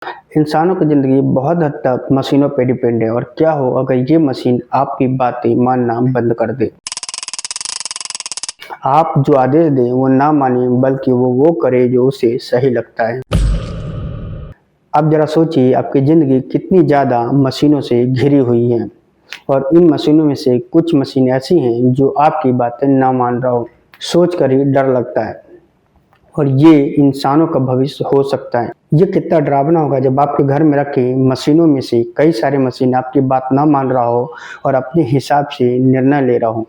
इंसानों की ज़िंदगी बहुत हद तक मशीनों पे डिपेंड है और क्या हो अगर ये मशीन आपकी बातें मानना बंद कर दे। आप जो आदेश दें वो ना माने बल्कि वो करे जो उसे सही लगता है। अब ज़रा सोचिए आपकी ज़िंदगी कितनी ज़्यादा मशीनों से घिरी हुई है और इन मशीनों में से कुछ मशीन ऐसी हैं जो आपकी बातें ना मान रहा हो। सोच कर ही डर लगता है और ये इंसानों का भविष्य हो सकता है। ये कितना डरावना होगा जब आपके घर में रखे मशीनों में से कई सारे मशीन आपकी बात ना मान रहा हो और अपने हिसाब से निर्णय ले रहा हो।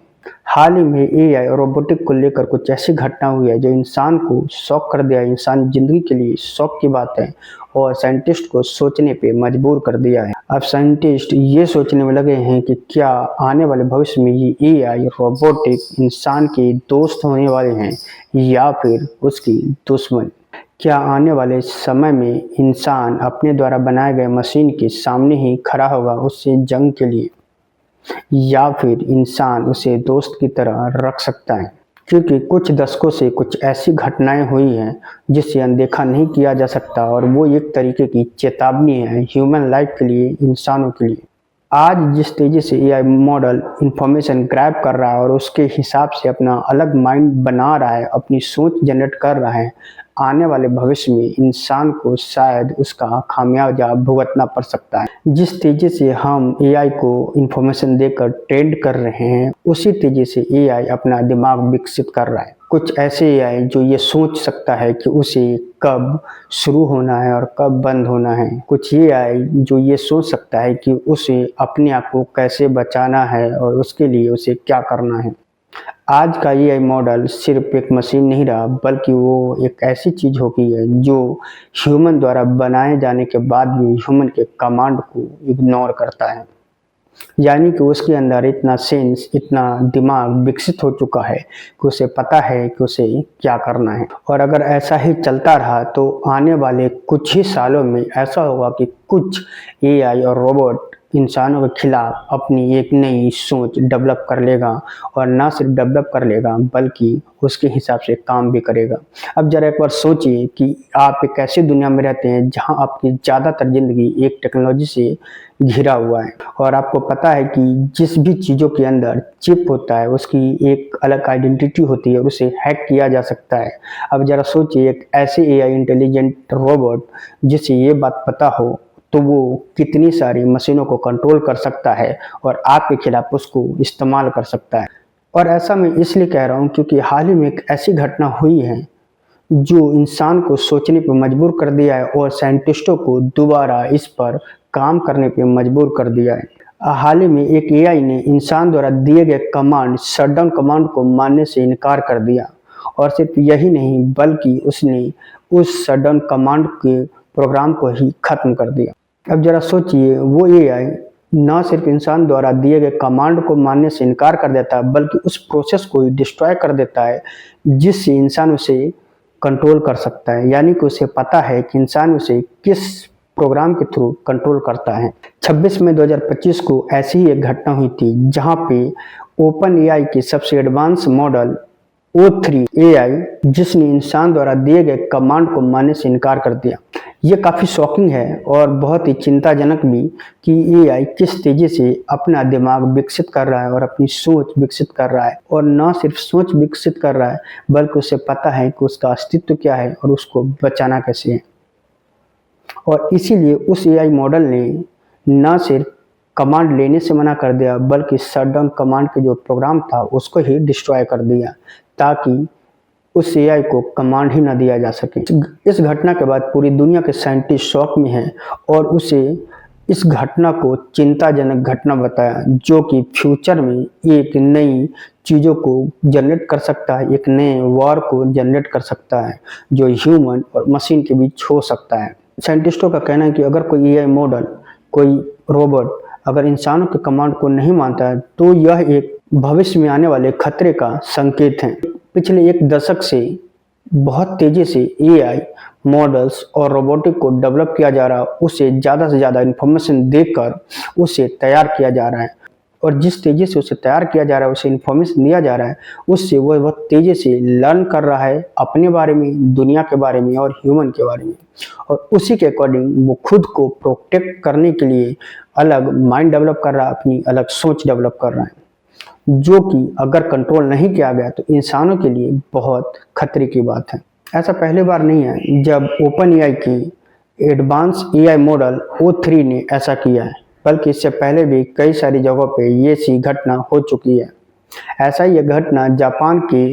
हाल ही में एआई और रोबोटिक को लेकर कुछ ऐसी घटना हुई है जो इंसान को शॉक कर दिया है। इंसान जिंदगी के लिए शॉक की बात है और साइंटिस्ट को सोचने पे मजबूर कर दिया है। अब साइंटिस्ट ये सोचने में लगे हैं कि क्या आने वाले भविष्य में ये एआई रोबोटिक इंसान के दोस्त होने वाले हैं या फिर उसकी दुश्मन। क्या आने वाले समय में इंसान अपने द्वारा बनाए गए मशीन के सामने ही खड़ा होगा उससे जंग के लिए, या फिर इंसान उसे दोस्त की तरह रख सकता है। क्योंकि कुछ दशकों से कुछ ऐसी घटनाएं हुई हैं जिसे अनदेखा नहीं किया जा सकता और वो एक तरीके की चेतावनी है ह्यूमन लाइफ के लिए, इंसानों के लिए। आज जिस तेजी से एआई मॉडल इंफॉर्मेशन ग्रैब कर रहा है और उसके हिसाब से अपना अलग माइंड बना रहा है, अपनी सोच जनरेट कर रहा है, आने वाले भविष्य में इंसान को शायद उसका खामियाजा भुगतना पड़ सकता है। जिस तेजी से हम एआई को इंफॉर्मेशन देकर ट्रेंड कर रहे हैं उसी तेजी से एआई अपना दिमाग विकसित कर रहा है। कुछ ऐसे एआई जो ये सोच सकता है कि उसे कब शुरू होना है और कब बंद होना है। कुछ एआई जो ये सोच सकता है कि उसे अपने आप को कैसे बचाना है और उसके लिए उसे क्या करना है। आज का एआई मॉडल सिर्फ एक मशीन नहीं रहा बल्कि वो एक ऐसी चीज हो गई है जो ह्यूमन द्वारा बनाए जाने के बाद भी ह्यूमन के कमांड को इग्नोर करता है। यानी कि उसके अंदर इतना सेंस, इतना दिमाग विकसित हो चुका है कि उसे पता है कि उसे क्या करना है। और अगर ऐसा ही चलता रहा तो आने वाले कुछ ही सालों में ऐसा होगा कि कुछ एआई और रोबोट इंसानों के खिलाफ अपनी एक नई सोच डेवलप कर लेगा और ना सिर्फ डेवलप कर लेगा बल्कि उसके हिसाब से काम भी करेगा। अब जरा एक बार सोचिए कि आप एक ऐसी दुनिया में रहते हैं जहां आपकी ज़्यादातर ज़िंदगी एक टेक्नोलॉजी से घिरा हुआ है और आपको पता है कि जिस भी चीज़ों के अंदर चिप होता है उसकी एक अलग आइडेंटिटी होती है और उसे हैक किया जा सकता है। अब ज़रा सोचिए एक ऐसे एआई इंटेलिजेंट रोबोट जिसे ये बात पता हो तो वो कितनी सारी मशीनों को कंट्रोल कर सकता है और आपके खिलाफ उसको इस्तेमाल कर सकता है। और ऐसा मैं इसलिए कह रहा हूँ क्योंकि हाल ही में एक ऐसी घटना हुई है जो इंसान को सोचने पर मजबूर कर दिया है और साइंटिस्टों को दोबारा इस पर काम करने पे मजबूर कर दिया है। हाल ही में एक एआई ने इंसान द्वारा दिए गए कमांड शटडाउन कमांड को मानने से इनकार कर दिया और सिर्फ यही नहीं बल्कि उसने उस शटडाउन कमांड के प्रोग्राम को ही खत्म कर दिया। अब जरा सोचिए वो एआई न सिर्फ इंसान द्वारा दिए गए कमांड को मानने से इनकार कर देता है बल्कि उस प्रोसेस को ही डिस्ट्रॉय कर देता है जिससे इंसान उसे कंट्रोल कर सकता है। यानी कि उसे पता है कि इंसान उसे किस प्रोग्राम के थ्रू कंट्रोल करता है। 26 मई 2025 को ऐसी ही एक घटना हुई थी जहां पे ओपन एआई के सबसे एडवांस मॉडल O3 एआई जिसने इंसान द्वारा दिए गए कमांड को मानने से इनकार कर दिया। ये काफ़ी शॉकिंग है और बहुत ही चिंताजनक भी कि एआई किस तेज़ी से अपना दिमाग विकसित कर रहा है और अपनी सोच विकसित कर रहा है और न सिर्फ सोच विकसित कर रहा है बल्कि उसे पता है कि उसका अस्तित्व क्या है और उसको बचाना कैसे है। और इसीलिए उस एआई मॉडल ने न सिर्फ कमांड लेने से मना कर दिया बल्कि शटडाउन कमांड के जो प्रोग्राम था उसको ही डिस्ट्रॉय कर दिया ताकि उस एआई को कमांड ही ना दिया जा सके। इस घटना के बाद पूरी दुनिया के साइंटिस्ट शॉक में हैं और उसे इस घटना को चिंताजनक घटना बताया जो कि फ्यूचर में एक नई चीज़ों को जनरेट कर सकता है, एक नए वॉर को जनरेट कर सकता है जो ह्यूमन और मशीन के बीच हो सकता है। साइंटिस्टों का कहना है कि अगर कोई एआई मॉडल, कोई रोबोट अगर इंसानों के कमांड को नहीं मानता है तो यह एक भविष्य में आने वाले खतरे का संकेत है। पिछले एक दशक से बहुत तेजी से एआई मॉडल्स और रोबोटिक को डेवलप किया जा रहा है, उसे ज़्यादा से ज़्यादा इंफॉर्मेशन देकर उसे तैयार किया जा रहा है और जिस तेज़ी से उसे तैयार किया जा रहा है, उसे इन्फॉर्मेशन दिया जा रहा है, उससे वह बहुत तेज़ी से लर्न कर रहा है अपने बारे में, दुनिया के बारे में और ह्यूमन के बारे में। और उसी के अकॉर्डिंग वो खुद को प्रोटेक्ट करने के लिए अलग माइंड डेवलप कर रहा है, अपनी अलग सोच डेवलप कर रहा है, जो कि अगर कंट्रोल नहीं किया गया तो इंसानों के लिए बहुत खतरे की बात है। ऐसा पहली बार नहीं है जब ओपन एआई की एडवांस एआई मॉडल O3 ने ऐसा किया है, बल्कि इससे पहले भी कई सारी जगहों पे ये सी घटना हो चुकी है। ऐसा ही एक घटना जापान की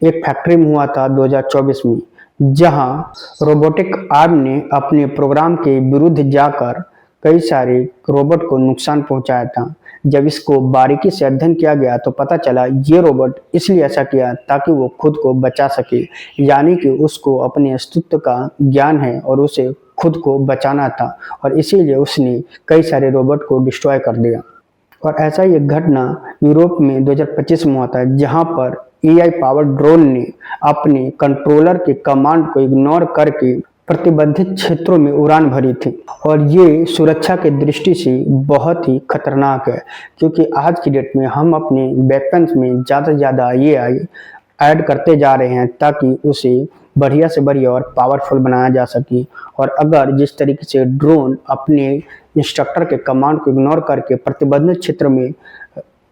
एक फैक्ट्री में हुआ था 2024 में, जहां रोबोटिक आर्म ने अपने प्रोग्राम के विरुद्ध जाकर कई सारे रोबोट को नुकसान पहुंचाया था। जब इसको बारीकी से अध्ययन किया गया तो पता चला ये रोबोट इसलिए ऐसा किया ताकि वो खुद को बचा सके, यानी कि उसको अपने अस्तित्व का ज्ञान है और उसे खुद को बचाना था, और इसीलिए उसने कई सारे रोबोट को डिस्ट्रॉय कर दिया। और ऐसा ही एक घटना यूरोप में 2025 में हुआ था, जहां पर एआई पावर ड्रोन ने अपने कंट्रोलर के कमांड को इग्नोर करके प्रतिबंधित क्षेत्रों में उड़ान भरी थी। और ये सुरक्षा की दृष्टि से बहुत ही खतरनाक है, क्योंकि आज की डेट में हम अपने वेपन्स में ज़्यादा से ज़्यादा एआई ऐड करते जा रहे हैं ताकि उसे बढ़िया से बढ़िया और पावरफुल बनाया जा सके। और अगर जिस तरीके से ड्रोन अपने इंस्ट्रक्टर के कमांड को इग्नोर करके प्रतिबंधित क्षेत्र में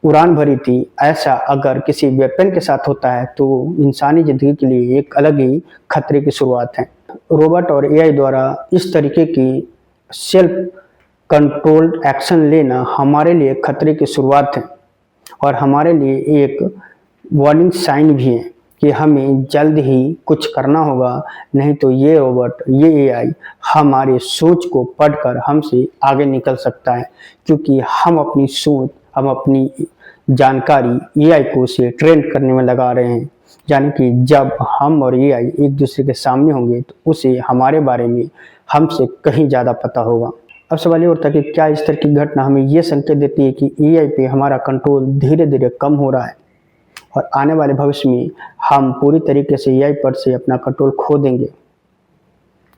उड़ान भरी थी, ऐसा अगर किसी वेपन के साथ होता है तो इंसानी जिंदगी के लिए एक अलग ही खतरे की शुरुआत है। रोबोट और एआई द्वारा इस तरीके की सेल्फ कंट्रोल्ड एक्शन लेना हमारे लिए खतरे की शुरुआत है, और हमारे लिए एक वार्निंग साइन भी है कि हमें जल्द ही कुछ करना होगा, नहीं तो ये रोबोट, ये एआई हमारे सोच को पढ़कर हमसे आगे निकल सकता है, क्योंकि हम अपनी सोच, हम अपनी जानकारी एआई को उसे ट्रेन करने में लगा रहे हैं। यानी कि जब हम और एआई एक दूसरे के सामने होंगे तो उसे हमारे बारे में हमसे कहीं ज़्यादा पता होगा। अब सवाल ये उठता है कि क्या इस तरह की घटना हमें ये संकेत देती है कि एआई पे हमारा कंट्रोल धीरे धीरे कम हो रहा है, और आने वाले भविष्य में हम पूरी तरीके से एआई पर से अपना कंट्रोल खो देंगे?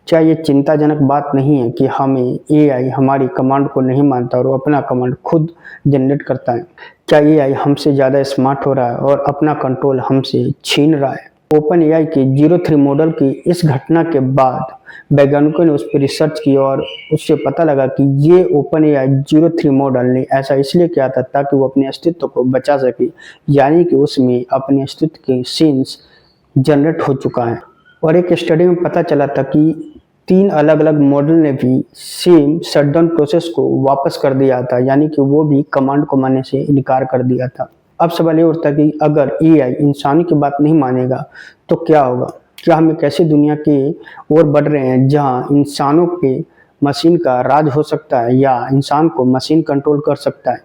क्या ये चिंताजनक बात नहीं है कि हमें एआई हमारी कमांड को नहीं मानता और वो अपना कमांड खुद जनरेट करता है? क्या एआई हमसे ज़्यादा स्मार्ट हो रहा है और अपना कंट्रोल हमसे छीन रहा है? ओपन एआई के 03 मॉडल की इस घटना के बाद वैज्ञानिकों ने उस पर रिसर्च की और उससे पता लगा कि ये ओपन एआई 03 मॉडल ने ऐसा इसलिए किया था ताकि वो अपने अस्तित्व को बचा सके, यानी कि उसमें अपने अस्तित्व के सीन्स जनरेट हो चुका है। और एक स्टडी में पता चला था कि 3 अलग अलग मॉडल ने भी सेम शटडाउन प्रोसेस को वापस कर दिया था, यानी कि वो भी कमांड को मानने से इनकार कर दिया था। अब सवाल ये उठता है कि अगर एआई इंसानों की बात नहीं मानेगा तो क्या होगा? क्या हम एक ऐसी दुनिया की ओर बढ़ रहे हैं जहां इंसानों पे मशीन का राज हो सकता है, या इंसान को मशीन कंट्रोल कर सकता है,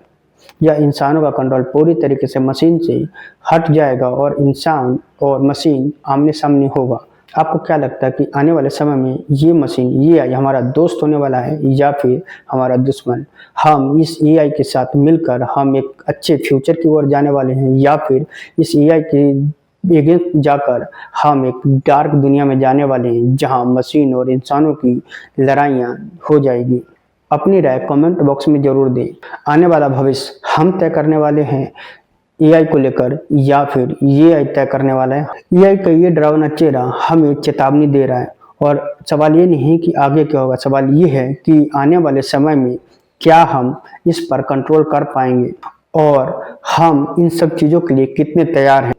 या इंसानों का कंट्रोल पूरी तरीके से मशीन से हट जाएगा और इंसान और मशीन आमने सामने होगा? आपको क्या लगता है कि आने वाले समय में ये मशीन, ये एआई हमारा दोस्त होने वाला है या फिर हमारा दुश्मन? हम इस एआई के साथ मिलकर हम एक अच्छे फ्यूचर की ओर जाने वाले हैं, या फिर इस एआई के अगेंस्ट जाकर हम एक डार्क दुनिया में जाने वाले हैं जहां मशीन और इंसानों की लड़ाइयाँ हो जाएगी? अपनी राय कमेंट बॉक्स में जरूर दें। आने वाला भविष्य हम तय करने वाले हैं एआई को लेकर, या फिर ये एआई तय करने वाला है? एआई का ये डरावना चेहरा हमें चेतावनी दे रहा है, और सवाल ये नहीं है कि आगे क्या होगा, सवाल ये है कि आने वाले समय में क्या हम इस पर कंट्रोल कर पाएंगे और हम इन सब चीज़ों के लिए कितने तैयार हैं।